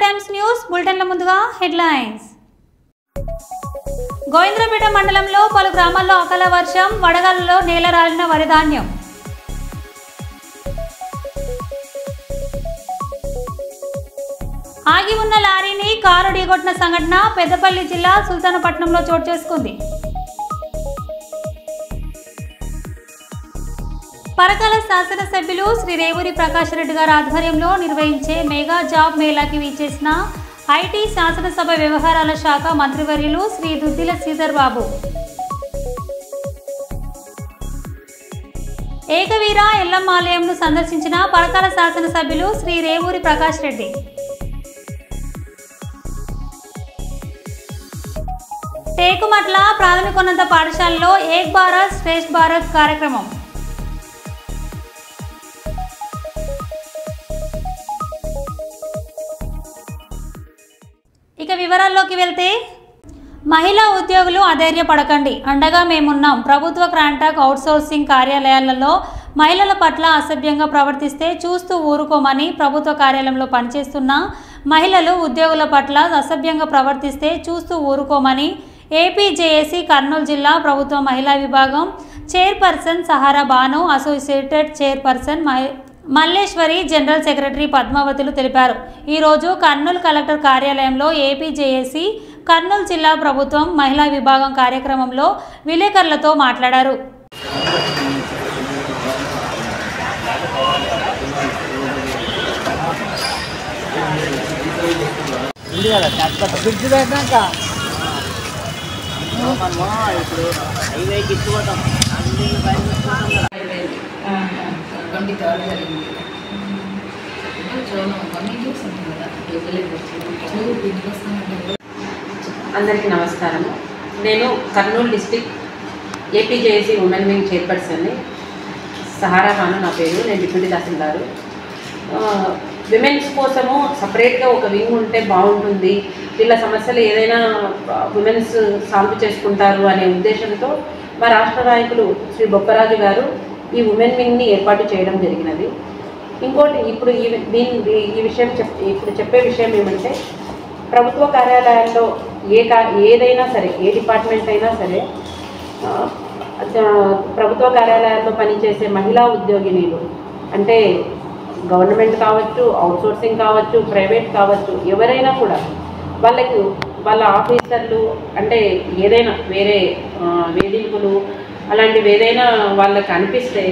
Times news బులెటిన్ల ముందుగా headlines. గోవింద్రపేట మండలంలో పలు గ్రామాల్లో అకాల వర్షం, వడగాలులో నేలరాలిన వరి ధాన్యం. ఆగి ఉన్న లారీని కారు ఢీకొట్టిన సంఘటన పెద్దపల్లి జిల్లా సుల్తానపట్నంలో చోటు చేసుకుంది. పరకాల శాసనసభ్యులు శ్రీ రేవూరి ప్రకాష్ రెడ్డి గారి ఆధ్వర్యంలో నిర్వహించే మెగా జాబ్ మేళాకి విచ్చేసిన ఐటీ శాసనసభ వ్యవహారాల శాఖ మంత్రివర్యులు శ్రీ దుద్దిల శ్రీధర్ బాబు. ఏకవీర ఎల్లమ్మ ఆలయంను సందర్శించిన పరకాల శాసనసభ్యులు శ్రీ రేవూరి ప్రకాష్ రెడ్డి. టేకుమట్ల ప్రాథమికోన్నత పాఠశాలలో ఏక్ భారత్ శ్రేష్ఠ భారత్ కార్యక్రమం. ఇక వివరాల్లోకి వెళ్తే, మహిళా ఉద్యోగులు అధైర్యపడకండి, అండగా మేమున్నాం. ప్రభుత్వ కాంట్రాక్ట్ అవుట్సోర్సింగ్ కార్యాలయాలలో మహిళల పట్ల అసభ్యంగా ప్రవర్తిస్తే చూస్తూ ఊరుకోమని, ప్రభుత్వ కార్యాలయంలో పనిచేస్తున్న మహిళలు ఉద్యోగుల పట్ల అసభ్యంగా ప్రవర్తిస్తే చూస్తూ ఊరుకోమని ఏపీజేఏసీ కర్నూలు జిల్లా ప్రభుత్వ మహిళా విభాగం chairperson Sahara Banu, associated chairperson Malleswari, general secretary పద్మావతులు తెలిపారు. ఈరోజు కర్నూలు కలెక్టర్ కార్యాలయంలో ఏపీజేఏసీ కర్నూలు జిల్లా ప్రభుత్వం మహిళా విభాగం కార్యక్రమంలో విలేకరులతో మాట్లాడారు. అందరికీ నమస్కారము. నేను Kurnool district APJAC women wing చైర్పర్సన్ని. సహారా బాను నా పేరు. నేను డిప్యూటీ తహసీల్దారు. విమెన్స్ కోసము సపరేట్గా ఒక వింగ్ ఉంటే బాగుంటుంది, వీళ్ళ సమస్యలు ఏదైనా విమెన్స్ సాల్వ్ చేసుకుంటారు అనే ఉద్దేశంతో మా రాష్ట్ర నాయకులు శ్రీ బొప్పరాజు గారు ఈ ఉమెన్ వింగ్ని ఏర్పాటు చేయడం జరిగినది. ఇంకోటి ఇప్పుడు ఈ విషయం ఇప్పుడు చెప్పే విషయం ఏమంటే, ప్రభుత్వ కార్యాలయాల్లో ఏదైనా సరే, ఏ డిపార్ట్మెంట్ అయినా సరే, ప్రభుత్వ కార్యాలయాల్లో పనిచేసే మహిళా ఉద్యోగినీలు అంటే గవర్నమెంట్ కావచ్చు, అవుట్సోర్సింగ్ కావచ్చు, ప్రైవేట్ కావచ్చు, ఎవరైనా కూడా వాళ్ళ ఆఫీసర్లు అంటే ఏదైనా వేరే వేధింపులు అలాంటివి ఏదైనా వాళ్ళకి అనిపిస్తే,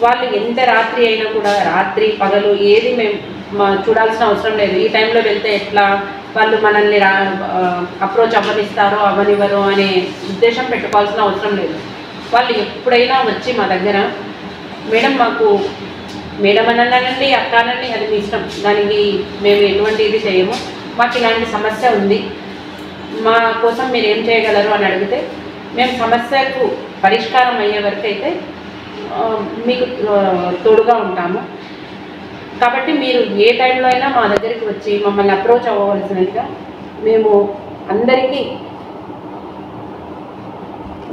వాళ్ళు ఎంత రాత్రి అయినా కూడా, రాత్రి పగలు ఏది మేము చూడాల్సిన అవసరం లేదు. ఈ టైంలో వెళ్తే ఎట్లా వాళ్ళు మనల్ని అప్రోచ్ అవ్వనిస్తారో అవ్వనివ్వరో అనే ఉద్దేశం పెట్టుకోవాల్సిన అవసరం లేదు. వాళ్ళు ఎప్పుడైనా వచ్చి మా దగ్గర, మేడం అనండి, అక్కనండి, అది మీ ఇష్టం, దానికి మేము ఎటువంటి ఇది చేయము, మాకు ఇలాంటి సమస్య ఉంది, మా కోసం మీరు ఏం చేయగలరు అని అడిగితే మేము సమస్యకు పరిష్కారం అయ్యే వరకు అయితే మీకు తోడుగా ఉంటాము. కాబట్టి మీరు ఏ టైంలో అయినా మా దగ్గరికి వచ్చి మమ్మల్ని అప్రోచ్ అవ్వవలసినట్టుగా మేము అందరికీ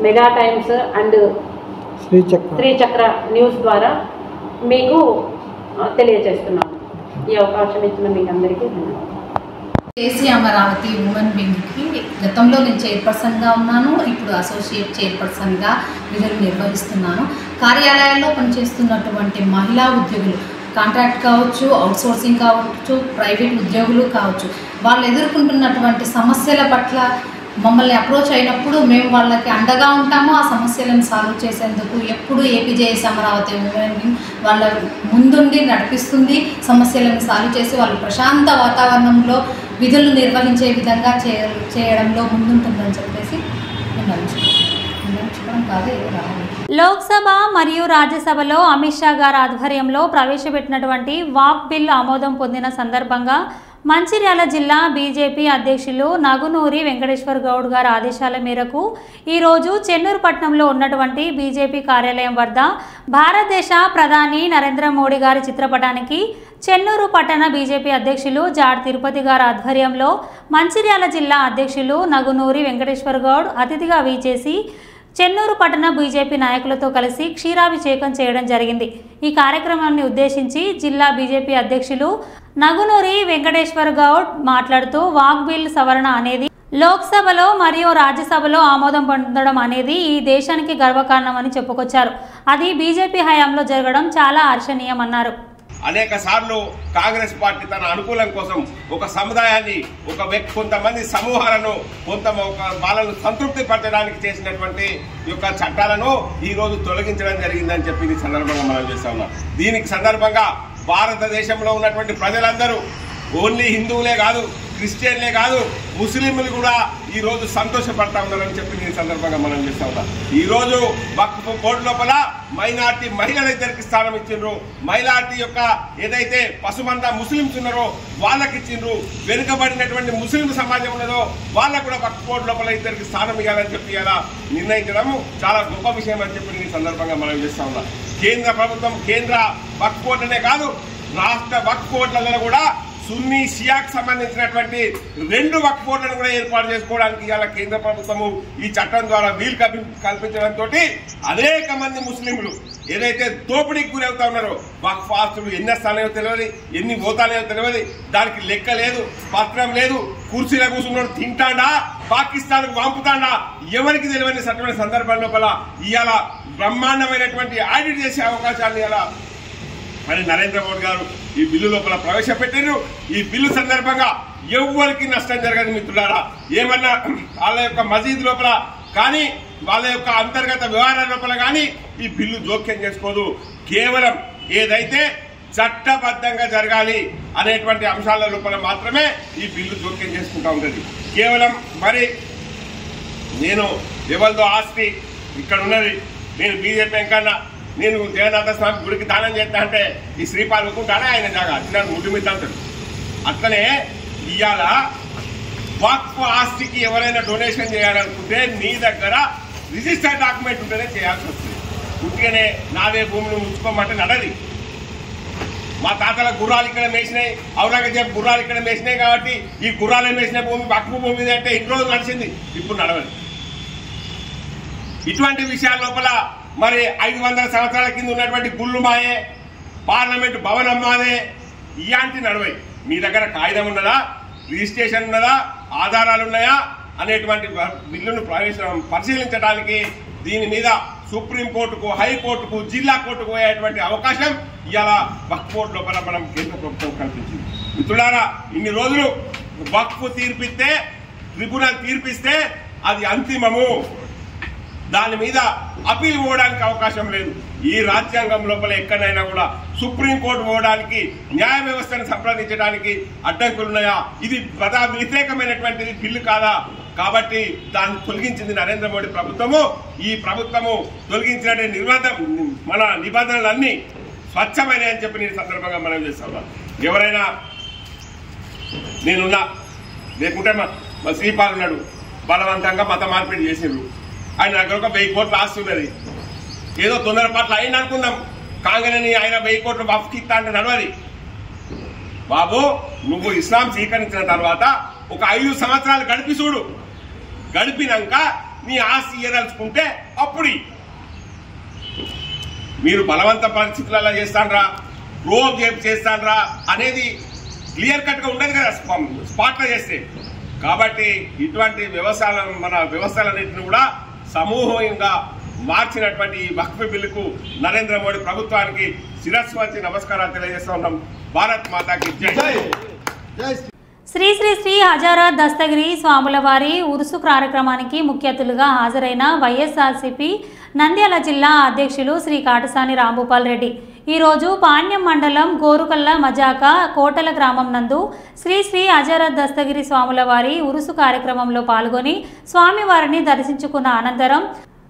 mega times and Sri Chakra news ద్వారా మీకు తెలియజేస్తున్నాము. ఈ అవకాశం ఇచ్చిన మీకు అందరికీ ధన్యవాదాలు. ఏసీ అమరావతి ఉమెన్ వింగ్కి గతంలో నేను చైర్పర్సన్గా ఉన్నాను, ఇప్పుడు అసోసియేట్ చైర్పర్సన్గా విధులు నిర్వహిస్తున్నాను. కార్యాలయాల్లో పనిచేస్తున్నటువంటి మహిళా ఉద్యోగులు, కాంట్రాక్ట్ కావచ్చు, అవుట్సోర్సింగ్ కావచ్చు, ప్రైవేట్ ఉద్యోగులు కావచ్చు, వాళ్ళు ఎదుర్కొంటున్నటువంటి సమస్యల పట్ల మమ్మల్ని అప్రోచ్ అయినప్పుడు మేము వాళ్ళకి అండగా ఉంటాము. ఆ సమస్యలను సాల్వ్ చేసేందుకు ఎప్పుడు ఏపీజేఎస్ అమరావతి ఉమెన్ వింగ్ వాళ్ళ ముందుండి నడిపిస్తుంది. సమస్యలను సాల్వ్ చేసి వాళ్ళు ప్రశాంత వాతావరణంలో విధులు నిర్వహించే విధంగా చేయడంలో ముందుంటుందని చెప్పేసి లోక్సభ మరియు రాజ్యసభలో అమిత్ షా గారి ఆధ్వర్యంలో ప్రవేశపెట్టినటువంటి వాక్ బిల్ ఆమోదం పొందిన సందర్భంగా మంచిర్యాల జిల్లా బీజేపీ అధ్యక్షులు నగునూరి వెంకటేశ్వర్ గౌడ్ గారి ఆదేశాల మేరకు ఈరోజు చెన్నూరుపట్నంలో ఉన్నటువంటి బీజేపీ కార్యాలయం వద్ద భారతదేశ ప్రధాని నరేంద్ర మోడీ గారి చిత్రపటానికి చెన్నూరు పట్టణ బీజేపీ అధ్యక్షులు జాడ్ తిరుపతి గారి ఆధ్వర్యంలో మంచిర్యాల జిల్లా అధ్యక్షులు నగునూరి వెంకటేశ్వర్ గౌడ్ అతిథిగా వీచేసి చెన్నూరు పట్టణ బీజేపీ నాయకులతో కలిసి క్షీరాభిషేకం చేయడం జరిగింది. ఈ కార్యక్రమాన్ని ఉద్దేశించి జిల్లా బీజేపీ అధ్యక్షులు నగునూరి వెంకటేశ్వర్ గౌడ్ మాట్లాడుతూ వాక్ బిల్ సవరణ అనేది లోక్సభలో మరియు రాజ్యసభలో ఆమోదం పొందడం అనేది ఈ దేశానికి గర్వకారణమని చెప్పుకొచ్చారు. అది బీజేపీ హయాంలో జరగడం చాలా హర్షణీయమన్నారు. అనేక సార్లు కాంగ్రెస్ పార్టీ తన అనుకూలం కోసం ఒక సముదాయాన్ని కొంతమంది సమూహాలను వాళ్ళను సంతృప్తి పరచడానికి చేసినటువంటి యొక్క చట్టాలను ఈ రోజు తొలగించడం జరిగిందని చెప్పి ఈ సందర్భంగా మనం చేస్తా ఉన్నాం. దీనికి సందర్భంగా భారతదేశంలో ఉన్నటువంటి ప్రజలందరూ ఓన్లీ హిందువులే కాదు, క్రిస్టియన్లే కాదు, ముస్లింలు కూడా ఈ రోజు సంతోషపడతా ఉన్నారని చెప్పి ఈ సందర్భంగా మనం చేస్తా ఉన్నాం. ఈ రోజు వక్ఫ్ బోర్డు లోపల మైనార్టీ మహిళల ఇద్దరికి స్థానం ఇచ్చిండ్రు. మైనార్టీ యొక్క ఏదైతే పసుమంద ముస్లింస్ ఉన్నారో వాళ్ళకి ఇచ్చిండ్రు. వెనుకబడినటువంటి ముస్లిం సమాజం ఉన్నదో వాళ్ళకు కూడా వక్ఫ్ బోర్డు లోపల ఇద్దరికి స్థానం ఇవ్వాలని చెప్పి ఇలా నిర్ణయించడం చాలా గొప్ప విషయం అని చెప్పి ఈ సందర్భంగా మనం చేస్తా ఉన్నాం. కేంద్ర ప్రభుత్వం కేంద్ర వక్ఫ్ బోర్డునే కాదు, రాష్ట్ర వక్ఫ్ బోర్డులలో కూడా సున్నీ షియాకు సంబంధించినటువంటి 2 వక్ఫ్ బోర్డులను కూడా ఏర్పాటు చేసుకోవడానికి ఇవాళ కేంద్ర ప్రభుత్వము ఈ చట్టం ద్వారా వీలు కల్పించడంతో అనేక మంది ముస్లింలు ఏదైతే దోపిడీకి గురవుతా ఉన్నారో, వక్ఫ్ ఆస్తులు ఎన్ని వస్తాయో తెలియదు, ఎన్ని పోతాయో తెలియదు, దానికి లెక్క లేదు, పత్రం లేదు, కుర్చీలో కూర్చున్నాడు తింటాడా, పాకిస్తాన్కు పంపుతాడా, ఎవరికి తెలియని సటువంటి సందర్భం లోపల ఇవాళ బ్రహ్మాండమైనటువంటి ఆడిట్ చేసే అవకాశాన్ని ఇలా మరి నరేంద్ర మోడీ గారు ఈ బిల్లు లోపల ప్రవేశపెట్టారు. ఈ బిల్లు సందర్భంగా ఎవరికి నష్టం జరగదు మిత్రులారా. ఏమన్నా వాళ్ళ యొక్క మసీద్ లోపల కానీ వాళ్ళ యొక్క అంతర్గత వ్యవహారాల లోపల కానీ ఈ బిల్లు జోక్యం చేసుకోదు. కేవలం ఏదైతే చట్టబద్ధంగా జరగాలి అనేటువంటి అంశాల లోపల మాత్రమే ఈ బిల్లు జోక్యం చేసుకుంటా ఉంటుంది. కేవలం మరి నేను ఎవరిదో ఆస్తి ఇక్కడ ఉన్నది, నేను బీజేపీ ఎంకన్నా నేను జగన్నాథ స్వామి గుడికి దానం చేస్తా అంటే ఈ శ్రీపాల్ ఒప్పుకుంటాడా ఆయన జాగా నన్ను ముడ్డు మీద అంటాడు. అట్లనే ఇవాళ వక్ఫ్ ఆస్తికి ఎవరైనా డొనేషన్ చేయాలనుకుంటే నీ దగ్గర రిజిస్టర్డ్ డాక్యుమెంట్ ఉంటేనే చేయాల్సి వస్తుంది. ఉట్టిగానే నాదే భూమిని ఉంచుకోమంటే నడది. మా తాతల గుర్రాలు ఇక్కడ మేసినాయి, ఔరంగజేబ్ గుర్రాలు ఇక్కడ మేసినాయి కాబట్టి ఈ గుర్రాలు మేసిన భూమి వక్ఫ్ భూమి అంటే ఇన్ని రోజులు నడిచింది, ఇప్పుడు నడవదు. ఇటువంటి విషయాల లోపల మరి 500 సంవత్సరాల కింద ఉన్నటువంటి గుళ్ళు మాయే, పార్లమెంటు భవనం మాదే, ఇలాంటి నడవై. మీ దగ్గర కాగితం ఉన్నదా, రిజిస్ట్రేషన్ ఉన్నదా, ఆధారాలు ఉన్నాయా అనేటువంటి బిల్లును పరిశీలించడానికి దీని మీద సుప్రీంకోర్టుకు, హైకోర్టుకు, జిల్లా కోర్టుకు పోయేటువంటి అవకాశం ఇవాళ వక్ఫ్ బోర్డు లోపల మనం కేంద్ర ప్రభుత్వం కల్పించింది. మిత్రులారా, ఇన్ని రోజులు వక్ఫ్ తీర్పిస్తే, ట్రిబ్యునల్ తీర్పిస్తే అది అంతిమము, దాని మీద అపీల్ పోవడానికి అవకాశం లేదు. ఈ రాజ్యాంగం లోపల ఎక్కడైనా కూడా సుప్రీంకోర్టు పోవడానికి, న్యాయ వ్యవస్థను సంప్రదించడానికి అడ్డంకులున్నాయా? ఇది ప్రజా వ్యతిరేకమైనటువంటి బిల్లు కాదా? కాబట్టి దాన్ని తొలగించింది నరేంద్ర మోడీ ప్రభుత్వము. ఈ ప్రభుత్వము తొలగించిన మన నిబంధనలన్నీ స్వచ్ఛమైనవి అని చెప్పి నేను సందర్భంగా మనం చేస్తాను. ఎవరైనా నేనున్నా లేకుంటే మా శ్రీపాల్ ఉన్నాడు, బలవంతంగా మత మార్పిడి చేసిండ్రు, ఆయన దగ్గర ఒక 1000 కోట్లు ఆస్తి ఉన్నది, ఏదో తొందరపాట్లు అయింది అనుకుందాం, కాంగ్రెస్ ఆయన 1000 కోట్లు వక్ఫ్కి ఇస్తా అంటే నడవది. బాబు, నువ్వు ఇస్లాం స్వీకరించిన తర్వాత ఒక 5 సంవత్సరాలు గడిపి చూడు, గడిపినాక నీ ఆస్తి ఇయ్యదలుచుకుంటే అప్పుడు మీరు బలవంత పరిస్థితులలో చేస్తానరా, రోగ్ చేస్తానరా అనేది క్లియర్ కట్ గా ఉండదు కదా స్పాట్ లో చేస్తే. కాబట్టి ఇటువంటి మన వ్యవస్థలన్నింటినీ కూడా సమూహంగా మార్చినటువంటి ఈ వక్ఫ్ బిల్లుకు నరేంద్ర మోడీ ప్రభుత్వానికి శిరస్సు వంచి నమస్కారాలు తెలియజేస్తా ఉన్నాం. భారత్ మాతాకి జై. శ్రీ శ్రీ శ్రీ హజరత్ దస్తగిరి స్వాముల వారి ఉరుసు కార్యక్రమానికి ముఖ్య అతిథులుగా హాజరైన వైఎస్ఆర్సీపీ నంద్యాల జిల్లా అధ్యక్షులు శ్రీ కాటసాని రాంభూపాల్ రెడ్డి ఈరోజు పాణ్యం మండలం గోరుకల్ల మజాక కోటల గ్రామం నందు శ్రీ శ్రీ హజరత్ దస్తగిరి స్వాముల వారి ఉరుసు కార్యక్రమంలో పాల్గొని స్వామివారిని దర్శించుకున్న అనంతరం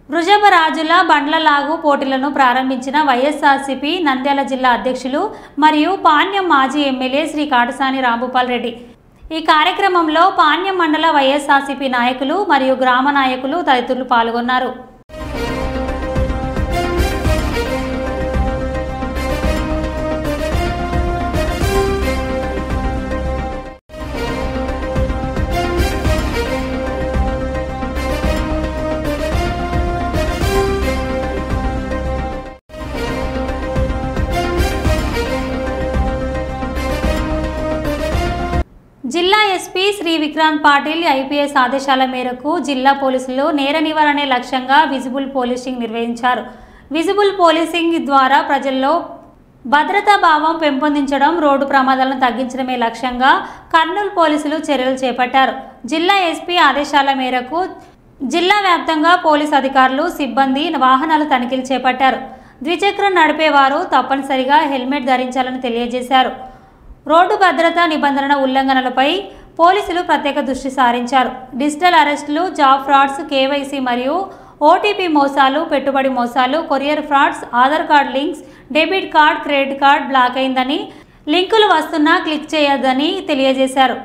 వృషభరాజుల బండ్లలాగు పోటీలను ప్రారంభించిన వైఎస్ఆర్సీపీ నంద్యాల జిల్లా అధ్యక్షులు మరియు పాణ్యం మాజీ ఎమ్మెల్యే శ్రీ కాటసాని రాంభూపాల్ రెడ్డి. ఈ కార్యక్రమంలో పాణ్యం మండల వైఎస్ఆర్సీపీ నాయకులు మరియు గ్రామ నాయకులు తదితరులు పాల్గొన్నారు. జిల్లా ఎస్పీ శ్రీ విక్రాంత్ పాటిల్ ఐపీఎస్ ఆదేశాల మేరకు జిల్లా పోలీసులు నేర నివారణే లక్ష్యంగా విజిబుల్ పోలీసింగ్ నిర్వహించారు. విజిబుల్ పోలీసింగ్ ద్వారా ప్రజల్లో భద్రతా భావం పెంపొందించడం, రోడ్డు ప్రమాదాలను తగ్గించడమే లక్ష్యంగా కర్నూలు పోలీసులు చర్యలు చేపట్టారు. జిల్లా ఎస్పీ ఆదేశాల మేరకు జిల్లా వ్యాప్తంగా పోలీసు అధికారులు, సిబ్బంది వాహనాలు తనిఖీలు చేపట్టారు. ద్విచక్రం నడిపేవారు తప్పనిసరిగా హెల్మెట్ ధరించాలని తెలియజేశారు. రోడ్డు భద్రతా నిబంధనల ఉల్లంఘనలపై పోలీసులు ప్రత్యేక దృష్టి సారించారు. డిజిటల్ అరెస్టులు, జాబ్ ఫ్రాడ్స్, కేవైసీ మరియు ఓటీపీ మోసాలు, పెట్టుబడి మోసాలు, courier frauds, Aadhaar card links, debit card, credit card block అయిందని, లింకులు వస్తున్నా క్లిక్ చేయొద్దని తెలియజేశారు.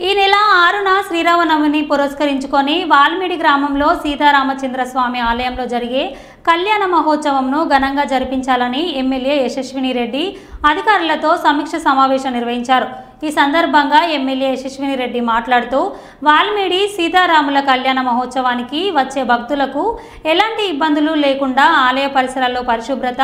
ఈ నెల 6న శ్రీరామనవమిని పురస్కరించుకొని వాల్మీడి గ్రామంలో సీతారామచంద్ర స్వామి ఆలయంలో జరిగే కళ్యాణ మహోత్సవంను ఘనంగా జరిపించాలని ఎమ్మెల్యే యశస్విని రెడ్డి అధికారులతో సమీక్ష సమావేశం నిర్వహించారు. ఈ సందర్భంగా ఎమ్మెల్యే యశస్విని రెడ్డి మాట్లాడుతూ వాల్మీడి సీతారాముల కళ్యాణ మహోత్సవానికి వచ్చే భక్తులకు ఎలాంటి ఇబ్బందులు లేకుండా ఆలయ పరిసరాల్లో పరిశుభ్రత,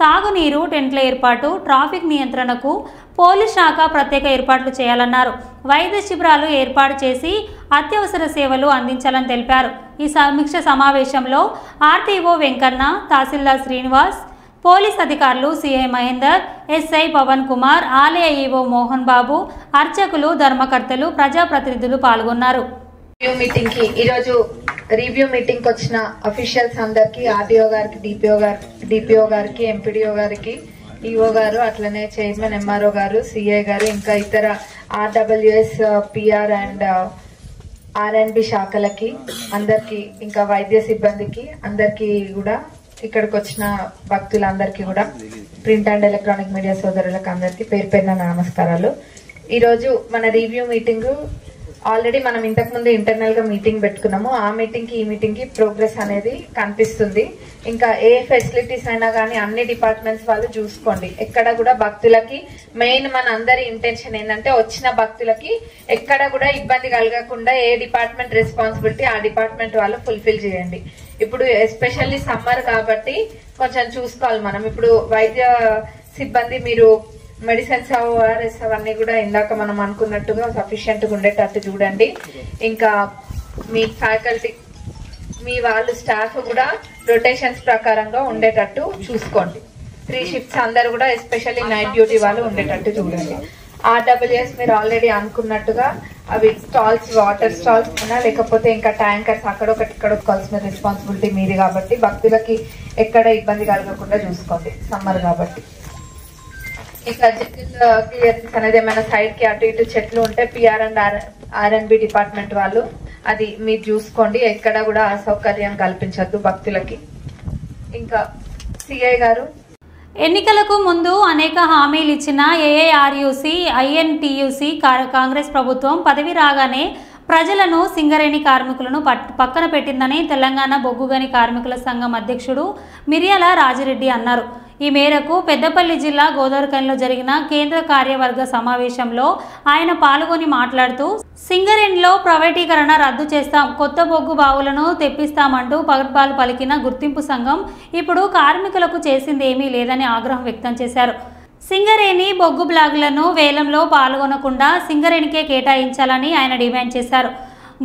తాగునీరు, టెంట్ల ఏర్పాటు, ట్రాఫిక్ నియంత్రణకు పోలీస్ శాఖ ప్రత్యేక ఏర్పాట్లు చేయాలన్నారు. వైద్య శిబిరాలు ఏర్పాటు చేసి అత్యవసర సేవలు అందించాలని తెలిపారు. ఈ సమీక్ష సమావేశంలో ఆర్టీఓ వెంకన్న, తహసీల్దార్ శ్రీనివాస్, పోలీస్ అధికారులు సిఐ మహేందర్, ఎస్ఐ పవన్ కుమార్, ఆలయ ఈవో మోహన్ బాబు, అర్చకులు, ధర్మకర్తలు, ప్రజాప్రతినిధులు పాల్గొన్నారు. ఈరోజు రివ్యూ మీటింగ్ వచ్చిన అఫీషియల్స్ అందరికి, ఆర్డీఓ గారికి, డిపిఓ గారికి, ఎంపీడీఓ గారికి, ఈఓ గారు, అట్లనే చైర్మన్, ఎంఆర్ఓ గారు, సిఐ గారు, ఇంకా ఇతర ఆర్డబ్ల్యూఎస్, పిఆర్ అండ్ ఆర్ఎండ్బి శాఖలకి అందరికి, ఇంకా వైద్య సిబ్బందికి అందరికి కూడా, ఇక్కడికి వచ్చిన భక్తులందరికీ కూడా, ప్రింట్ అండ్ ఎలక్ట్రానిక్ మీడియా సోదరులకు అందరికి పేరు పేరున నమస్కారాలు. ఈరోజు మన రివ్యూ మీటింగ్ ఆల్రెడీ మనం ఇంతకు ముందు ఇంటర్నల్ గా మీటింగ్ పెట్టుకున్నాము. ఆ మీటింగ్ కి ఈ మీటింగ్ కి ప్రోగ్రెస్ అనేది కనిపిస్తుంది. ఇంకా ఏ ఫెసిలిటీస్ అయినా కానీ అన్ని డిపార్ట్మెంట్స్ వాళ్ళు చూసుకోండి. ఎక్కడ కూడా భక్తులకి మెయిన్ మన అందరి ఇంటెన్షన్ ఏంటంటే వచ్చిన భక్తులకి ఎక్కడ కూడా ఇబ్బంది కలగకుండా ఏ డిపార్ట్మెంట్ రెస్పాన్సిబిలిటీ ఆ డిపార్ట్మెంట్ వాళ్ళు ఫుల్ఫిల్ చేయండి. ఇప్పుడు ఎస్పెషల్లీ సమ్మర్ కాబట్టి కొంచెం చూసుకోవాలి మనం. ఇప్పుడు వైద్య సిబ్బంది మీరు మెడిసిన్స్, ఓఆర్ఎస్ అవన్నీ కూడా ఇందాక మనం అనుకున్నట్టుగా సఫిషియెంట్ గా ఉండేటట్టు చూడండి. ఇంకా మీ ఫ్యాకల్టీ, మీ వాళ్ళు స్టాఫ్ కూడా రొటేషన్స్ ప్రకారంగా ఉండేటట్టు చూసుకోండి. 3 షిఫ్ట్స్ అందరు కూడా ఎస్పెషల్లీ నైట్ డ్యూటీ వాళ్ళు ఉండేటట్టు చూడండి. ఆర్డబ్ల్యూఎస్ మీరు ఆల్రెడీ అనుకున్నట్టుగా అవి స్టాల్స్, వాటర్ స్టాల్స్ అయినా లేకపోతే ఇంకా ట్యాంకర్స్ అక్కడొకటి ఇక్కడొకల్సిన రెస్పాన్సిబిలిటీ మీది కాబట్టి భక్తులకి ఎక్కడ ఇబ్బంది కలగకుండా చూసుకోండి సమ్మర్ కాబట్టి. ఇంకా క్లియరెన్స్ అనేది ఏమైనా సైడ్ కి అటు ఇటు చెట్లు ఉంటే పిఆర్ అండ్ ఆర్ఎండ్బి డిపార్ట్మెంట్ వాళ్ళు అది మీరు చూసుకోండి. ఎక్కడ కూడా అసౌకర్యం కల్పించద్దు భక్తులకి. ఇంకా సిఐ గారు, ఎన్నికలకు ముందు అనేక హామీలు ఇచ్చిన ఏఐఆర్యూసీ, ఐఎన్టీయూసీ కాంగ్రెస్ ప్రభుత్వం పదవి రాగానే ప్రజలను, సింగరేణి కార్మికులను పక్కన పెట్టిందని తెలంగాణ బొగ్గుగని కార్మికుల సంఘం అధ్యక్షుడు మిర్యాల రాజిరెడ్డి అన్నారు. ఈ మేరకు పెద్దపల్లి జిల్లా గోదావరిఖనిలో జరిగిన కేంద్ర కార్యవర్గ సమావేశంలో ఆయన పాల్గొని మాట్లాడుతూ సింగరేణిలో ప్రైవేటీకరణ రద్దు చేస్తాం, కొత్త బొగ్గు బావులను తెప్పిస్తామంటూ పగడ్బాలు పలికిన గుర్తింపు సంఘం ఇప్పుడు కార్మికులకు చేసింది ఏమీ లేదని ఆగ్రహం వ్యక్తం చేశారు. సింగరేణి బొగ్గు బ్లాగులను వేలంలో పాల్గొనకుండా సింగరేణికే కేటాయించాలని ఆయన డిమాండ్ చేశారు.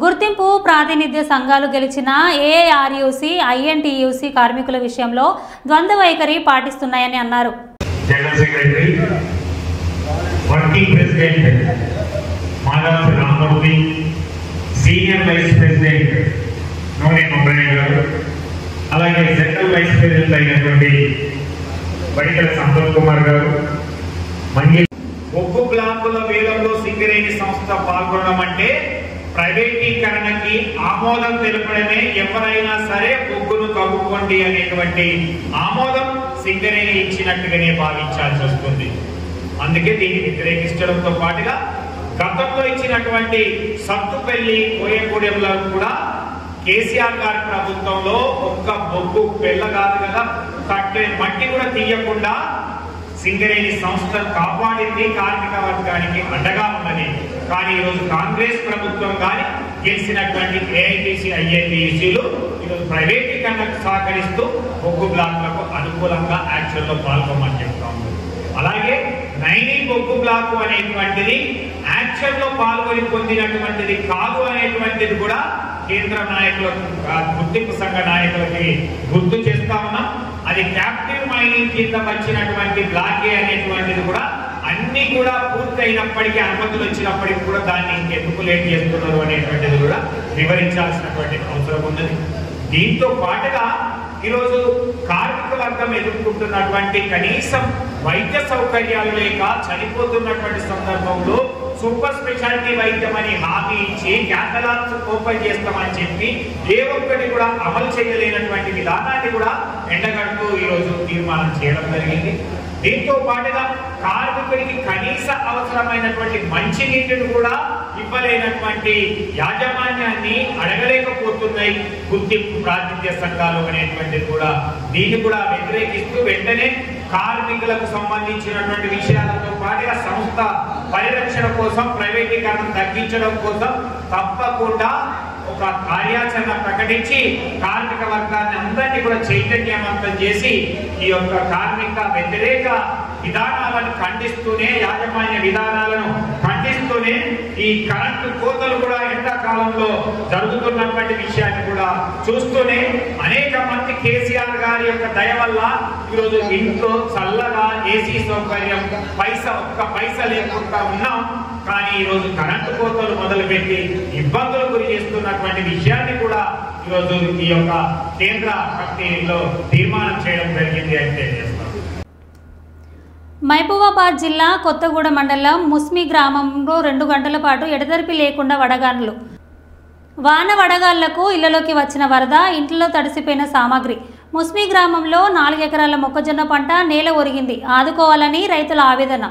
గుర్తింపు ప్రాతినిధ్య సంఘాలు గెలిచిన ఏఐఆర్యూసీ, ఐఎన్టీయూసీ కార్మికుల విషయంలో ద్వంద్వ వైఖరి పాటిస్తున్నాయని అన్నారు. General secretary, working president Madhav Ramurthy, senior vice president నోని మొబైల్ గారు, అలాగే సెంట్రల్ వైస్ ప్రెసిడెంట్ అయినటువంటి బడికల సంతోష్ కుమార్ గారు, బొగ్గు బ్లాకుల వేలంలో సింగరేణి సంస్థ పాల్గొనడం అంటే ప్రైవేటీకరణకి ఆమోదం తెలపడమే. ఎవరైనా సరే బొగ్గును తవ్వుకోండి అనేటువంటి ఆమోదం సింగరేణి ఇచ్చినట్టుగానే భావించాల్సి వస్తుంది. అందుకే దీన్ని వ్యతిరేకించడంతో పాటుగా గతంలో ఇచ్చినటువంటి సత్తుపల్లి, కోయగూడెంలో కూడా కేసీఆర్ గారి ప్రభుత్వంలో ఒక్క బొగ్గు పెళ్ళ కాదు కదా, కట్టె మట్టి కూడా తీయకుండా సింగరేణి సంస్థను కాపాడింది, కార్మిక వర్గానికి అండగా ఉన్నది. కానీ ఈరోజు కాంగ్రెస్ ప్రభుత్వం కానీ గెలిచినటువంటి ఏఐటీసీ ఐఐటీసీలు ఈరోజు ప్రైవేటీకరణకు సహకరిస్తూ బొగ్గు బ్లాక్లకు అనుకూలంగా యాక్షన్లో పాల్గొమని చెప్తా ఉన్నారు. అలాగే నైని బొగ్గు బ్లాక్ అనేటువంటిది యాక్షన్లో పాల్గొని పొందినటువంటిది కాదు అనేటువంటిది కూడా కేంద్ర నాయకులకు, గుర్తింపు సంఘ నాయకులకి గుర్తు చేస్తా ఉన్నాం. అది క్యాప్టివ్ మైనింగ్ కింద వచ్చినటువంటి బ్లాకే అనేటువంటిది కూడా అన్ని కూడా పూర్తయినప్పటికీ, అనుమతులు వచ్చినప్పటికీ కూడా దాన్ని ఇంకెందుకు లేట్ చేస్తున్నారు అనేటువంటిది కూడా వివరించాల్సినటువంటి అవసరం ఉన్నది. దీంతో పాటుగా ఈరోజు కార్మిక వర్గం ఎదుర్కొంటున్నటువంటి కనీసం వైద్య సౌకర్యాలు లేక చనిపోతున్నటువంటి సందర్భంలో సూపర్ స్పెషాలిటీ వైద్యం అని హామీ ఇచ్చి క్యాటలాగ్స్ ఓపెన్ చేస్తామని చెప్పి ఏ ఒక్కటి కూడా అమలు చేయలేనటువంటి విధానాన్ని కూడా ఎండగడుతూ ఈరోజు తీర్మానం చేయడం జరిగింది. దీంతో పాటుగా కార్మికుడికి కనీస అవసరమైనటువంటి మంచినీటిని కూడా ఇవ్వలేనటువంటి యాజమాన్యాన్ని అడగలేకపోతున్నాయి గుర్తింపు ప్రాతినిధ్య సంఘాలు అనేటువంటిది కూడా. దీన్ని కూడా వ్యతిరేకిస్తూ వెంటనే కార్మికులకు సంబంధించినటువంటి విషయాలతో పాటుగా సంస్థ పరిరక్షణ కోసం, ప్రైవేటీకరణ తగ్గించడం కోసం తప్పకుండా ఒక కార్యాచరణ ప్రకటించి కార్మిక వర్గాన్ని అందరినీ కూడా చైతన్యవంతం చేసి ఈ యొక్క కార్మిక వ్యతిరేక విధానాలను ఖండిస్తూనే, యాజమాన్య విధానాలను ఖండిస్తూనే ఈ కరెంటు కోతలు కూడా ఎండాకాలంలో జరుగుతున్నటువంటి విషయాన్ని కూడా చూస్తూనే అనేక మంది కేసీఆర్ గారి యొక్క దయ వల్ల ఈరోజు ఇంట్లో చల్లగా ఏసీ సౌకర్యం ఒక్క పైసా లేకుండా ఉన్నాం. కానీ ఈరోజు కరెంటు కోతలు మొదలుపెట్టి ఇబ్బందులు గురి చేస్తున్నటువంటి విషయాన్ని కూడా ఈరోజు ఈ యొక్క కేంద్ర కమిటీలో తీర్మానం చేయడం జరిగింది అని తెలియజేస్తాం. మహబూబాబాద్ జిల్లా కొత్తగూడ మండలం ముస్మి గ్రామంలో 2 గంటల పాటు ఎడతెరిపి లేకుండా వడగాన్లు. వాన వడగాళ్లకు ఇళ్లలోకి వచ్చిన వరద, ఇంట్లో తడిసిపోయిన సామాగ్రి. ముస్మి గ్రామంలో 4 ఎకరాల మొక్కజొన్న పంట నేల ఒరిగింది. ఆదుకోవాలని రైతుల ఆవేదన.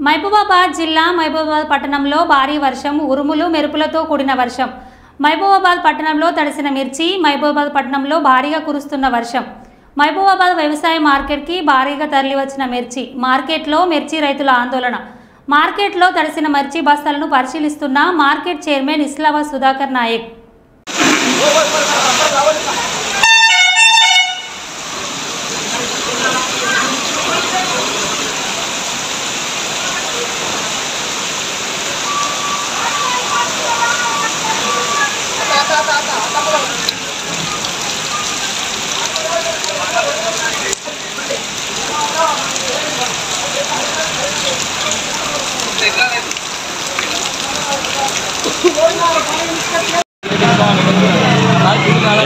మహబూబాబాద్ జిల్లా మహబూబాబాద్ పట్టణంలో భారీ వర్షం, ఉరుములు మెరుపులతో కూడిన వర్షం. మహబూబాబాద్ పట్టణంలో తడిసిన మిర్చి. మహబూబాబాద్ పట్టణంలో భారీగా కురుస్తున్న వర్షం. మహబూబాబాద్ వ్యవసాయ మార్కెట్కి భారీగా తరలివచ్చిన మిర్చి. మార్కెట్లో మిర్చి రైతుల ఆందోళన. మార్కెట్లో తడిసిన మిర్చి బస్తాలను పరిశీలిస్తున్న మార్కెట్ చైర్మన్ ఇస్లావా సుధాకర్ నాయక్.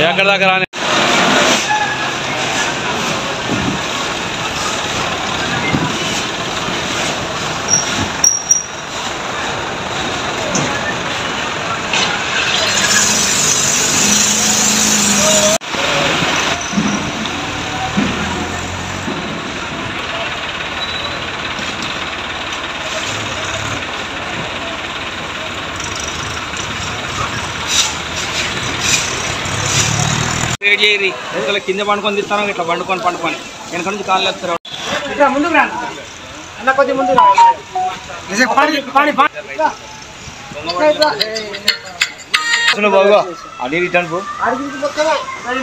ఎక్కడ దాకా రాని కింద పండుకొని తీస్తాను ఇట్లా పండుకొని వెనక నుంచి కాళ్ళు వేస్తారు ముందుకు రా అన్న కొద్ది ముందు బాగా అడిగి రిటర్న్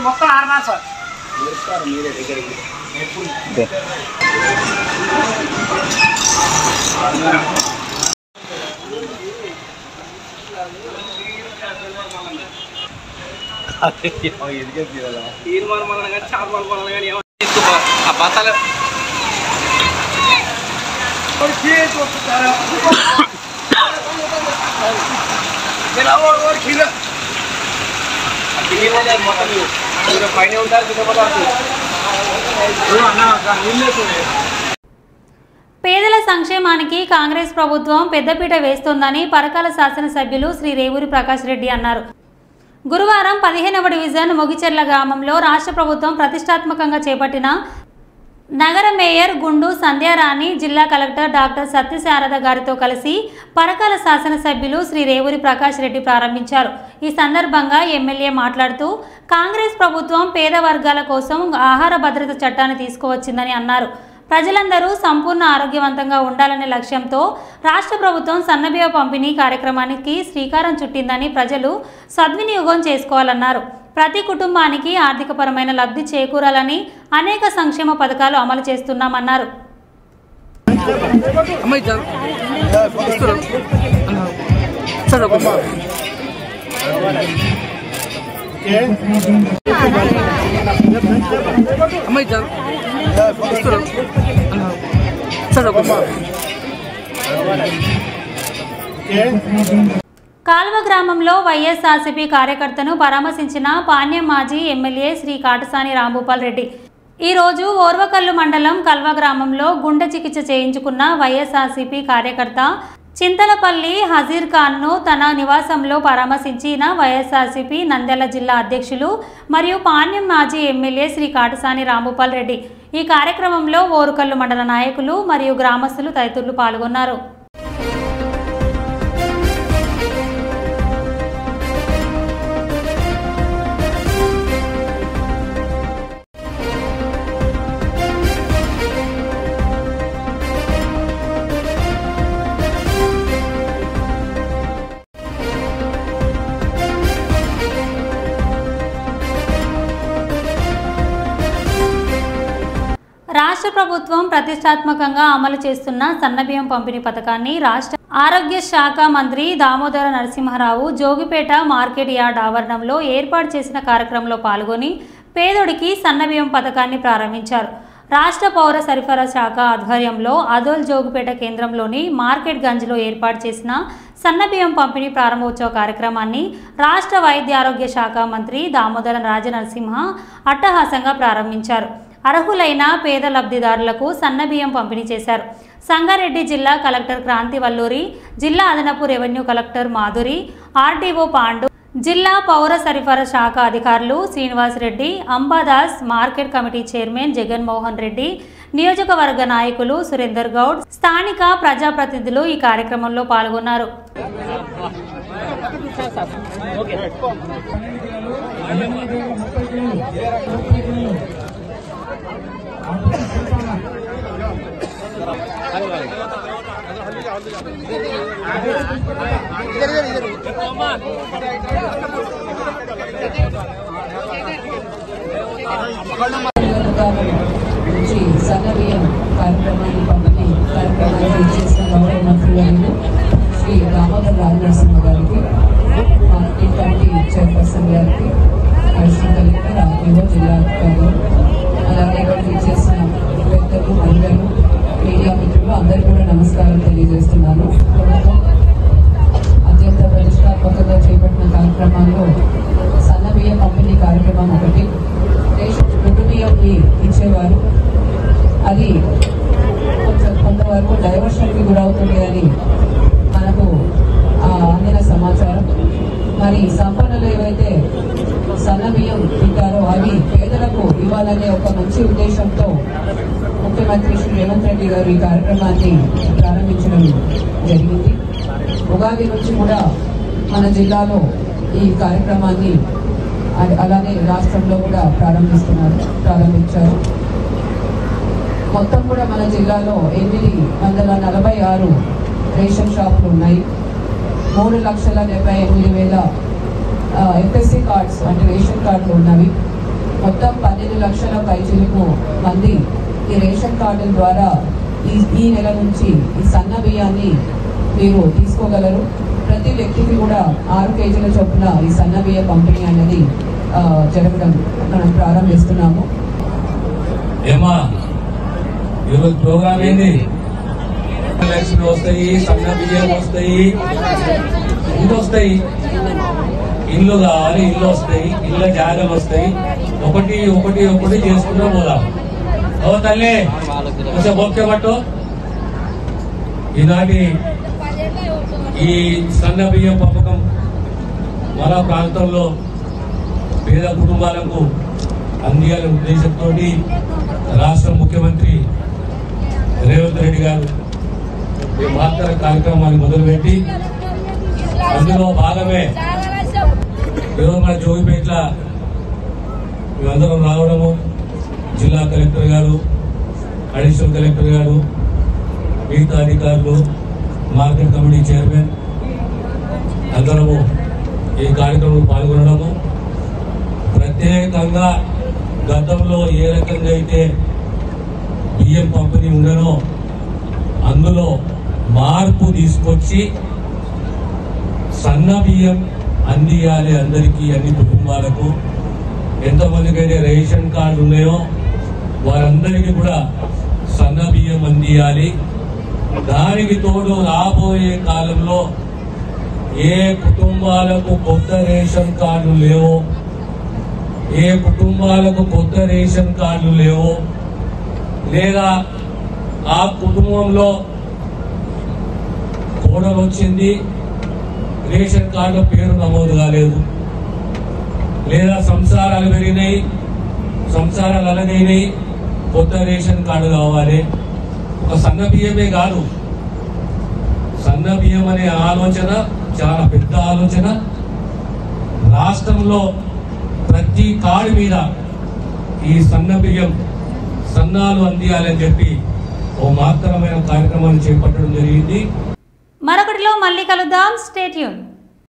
మొత్తం 6 మాసాలు మీరే దగ్గరికి ఆ బత్తాలు పైన ఉంటారు పేదల సంక్షేమానికి కాంగ్రెస్ ప్రభుత్వం పెద్దపీట వేస్తోందని పరకాల శాసనసభ్యులు శ్రీ రేవూరి ప్రకాష్ రెడ్డి అన్నారు. గురువారం 15వ డివిజన్ మొగిచెర్ల గ్రామంలో రాష్ట్ర ప్రభుత్వం ప్రతిష్టాత్మకంగా చేపట్టిన నగర మేయర్ గుండు సంధ్యారాణి, జిల్లా కలెక్టర్ డాక్టర్ సత్యశారద గారితో కలిసి పరకాల శాసనసభ్యులు శ్రీ రేవూరి ప్రకాష్ రెడ్డి ప్రారంభించారు. ఈ సందర్భంగా ఎమ్మెల్యే మాట్లాడుతూ కాంగ్రెస్ ప్రభుత్వం పేద వర్గాల కోసం ఆహార భద్రత చట్టాన్ని తీసుకువచ్చిందని అన్నారు. ప్రజలందరూ సంపూర్ణ ఆరోగ్యవంతంగా ఉండాలనే లక్ష్యంతో రాష్ట్ర ప్రభుత్వం సన్నబియ్యం పంపిణీ కార్యక్రమానికి శ్రీకారం చుట్టిందని ప్రజలు సద్వినియోగం చేసుకోవాలన్నారు. ప్రతి కుటుంబానికి ఆర్థికపరమైన లబ్ధి చేకూరాలని అనేక సంక్షేమ పథకాలు అమలు చేస్తున్నామన్నారు. కాల్వ గ్రామంలో వైఎస్ఆర్సీపీ కార్యకర్తను పరామర్శించిన పాణ్యం మాజీ ఎమ్మెల్యే శ్రీ కాటసాని రాంభూపాల్ రెడ్డి. ఈరోజు ఓర్వకల్లు మండలం కల్వ గ్రామంలో గుండె చికిత్స చేయించుకున్న వైఎస్ఆర్సీపీ కార్యకర్త చింతలపల్లి హజీర్ ఖాన్ను తన నివాసంలో పరామర్శించిన వైఎస్ఆర్సీపీ నంద్యాల జిల్లా అధ్యక్షులు మరియు పాణ్యం మాజీ ఎమ్మెల్యే శ్రీ కాటసాని రాంభూపాల్ రెడ్డి. ఈ కార్యక్రమంలో ఓరుకల్లు మండల నాయకులు మరియు గ్రామస్తులు తదితరులు పాల్గొన్నారు. రాష్ట్ర ప్రభుత్వం ప్రతిష్టాత్మకంగా అమలు చేస్తున్న సన్నబియ్యం పంపిణీ పథకాన్ని రాష్ట్ర ఆరోగ్య శాఖ మంత్రి దామోదర నరసింహారావు జోగిపేట మార్కెట్ యార్డ్ ఆవరణంలో ఏర్పాటు చేసిన కార్యక్రమంలో పాల్గొని పేదోడికి సన్నబియ్యం పథకాన్ని ప్రారంభించారు. రాష్ట్ర పౌర సరఫరా శాఖ ఆధ్వర్యంలో అదోల్ జోగిపేట కేంద్రంలోని మార్కెట్ గంజ్లో ఏర్పాటు చేసిన సన్నబియ్యం పంపిణీ ప్రారంభోత్సవ కార్యక్రమాన్ని రాష్ట్ర వైద్య ఆరోగ్య శాఖ మంత్రి దామోదర రాజనరసింహ అట్టహాసంగా ప్రారంభించారు. అర్హులైన పేద లబ్ధిదారులకు సన్నబియ్యం పంపిణీ చేశారు. సంగారెడ్డి జిల్లా కలెక్టర్ క్రాంతి వల్లూరి, జిల్లా అదనపు revenue collector Madhuri, RDO Pandu, జిల్లా పౌర సరఫరా శాఖ అధికారులు Srinivas Reddy, Ambadas, market committee chairman Jaganmohan Reddy, నియోజకవర్గ నాయకులు సురేందర్ గౌడ్, స్థానిక ప్రజాప్రతినిధులు ఈ కార్యక్రమంలో పాల్గొన్నారు. సన్నబియ్యం కార్యక్రమాన్ని పంపిణీ కార్యక్రమాన్ని చేసిన గౌరవ మంత్రి గారు శ్రీ దామోదర రాజనరసింహ గారికి, మార్కెట్ కమిటీ చైర్పర్సన్ గారికి, అడిషనల్ కలెక్టర్, ఆర్డీఓ, జిల్లా అధికారులు, అలాగే ఇక్కడ చేసిన పెద్దలు, మహిళలు, మీడియా మిత్రులు అందరికీ కూడా నమస్కారం తెలియజేస్తున్నాను. ప్రభుత్వం అత్యంత ప్రతిష్టాత్మకంగా చేపట్టిన కార్యక్రమాల్లో సన్నబియ్యం పంపిణీ కార్యక్రమం ఒకటి. రేషన్ బియ్యంకి ఇచ్చేవారు, అది కొంతవరకు డైవర్షన్కి గురవుతుంది అని మనకు అందిన సమాచారం. మరి సంపన్నులు ఏవైతే సన్నబియ్యం తింటారో అవి పేదలకు ఇవ్వాలనే ఒక మంచి ఉద్దేశంతో ముఖ్యమంత్రి శ్రీ రేవంత్ రెడ్డి గారు ఈ కార్యక్రమాన్ని ప్రారంభించడం జరిగింది. ఉగాది నుంచి కూడా మన జిల్లాలో ఈ కార్యక్రమాన్ని అలానే రాష్ట్రంలో కూడా ప్రారంభించారు. మొత్తం కూడా మన జిల్లాలో 846 రేషన్ షాపులు ఉన్నాయి. 3,78,000 ఎఫ్ఎస్సి కార్డ్స్ అంటే రేషన్ కార్డులు ఉన్నవి. మొత్తం 12 లక్షల పైచిలకు మంది ఈ రేషన్ కార్డుల ద్వారా ఈ నెల నుంచి ఈ సన్న బియ్యాన్ని మీరు తీసుకోగలరు. ప్రతి వ్యక్తికి కూడా 6 కేజీల చొప్పున ఈ సన్న బియ్య పంపిణీ అనేది జరగడం మనం ప్రారంభిస్తున్నాము. ఏమా ఈరోజు ప్రోగ్రామ్ ఏంది? ఎలక్షన్ వస్తాయి, సన్న బియ్యం వస్తాయి, ఇంట్లో వస్తాయి, ఇల్లు కావాలి, ఇల్లు వస్తాయి, ఇళ్ళ జాగాలు వస్తాయి. ఒకటి ఒకటి ఒకటి చేసుకుంటూ పోదాం. ఓ తల్లి కొంచెం ఓకే పట్టు. ఈనాటి ఈ సన్న బియ్యం పంపకం మన ప్రాంతంలో పేద కుటుంబాలకు అందియాలనే ఉద్దేశంతో రాష్ట్ర ముఖ్యమంత్రి రేవంత్ రెడ్డి గారు ఈ మహత్తర కార్యక్రమాన్ని మొదలుపెట్టి అందులో భాగమే ఈరోజు మన జోగిపేట్ల మేమందరం రావడము, జిల్లా కలెక్టర్ గారు, అడిషనల్ కలెక్టర్ గారు, మిగతా అధికారులు, మార్కెట్ కమిటీ చైర్మన్ అందరము ఈ కార్యక్రమంలో పాల్గొనడము, ప్రత్యేకంగా గతంలో ఏ రకంగా అయితే బియ్యం పంపిణీ ఉండనో అందులో మార్పు తీసుకొచ్చి సన్న బియ్యం అందియాలి అందరికీ, అన్ని కుటుంబాలకు. ఎంతమందికి అయితే రేషన్ కార్డు ఉన్నాయో వారందరికీ కూడా సన్న బియ్యం అందియాలి. దానికి తోడు రాబోయే కాలంలో ఏ కుటుంబాలకు కొత్త రేషన్ కార్డులు లేవో, ఏ కుటుంబాలకు కొత్త రేషన్ కార్డులు లేవో, లేదా ఆ కుటుంబంలో కోడలు వచ్చింది, రేషన్ కార్డులో పేరు నమోదు కాలేదు, లేదా సంసారాలు పెరిగినాయి, సంసారాలు అలగైనాయి, కొత్త రేషన్ కార్డు కావాలి. ఒక సన్న బియ్యమే కాదు, సన్న బియ్యం అనే ఆలోచన చాలా పెద్ద ఆలోచన. రాష్ట్రంలో ప్రతి కార్డు మీద ఈ సన్న బియ్యం సన్నాలు అందియాలని చెప్పి ఓ మాత్రమైన కార్యక్రమాన్ని చేపట్టడం జరిగింది. మరొకటిలో మళ్ళీ కలుద్దాం. Stay tune.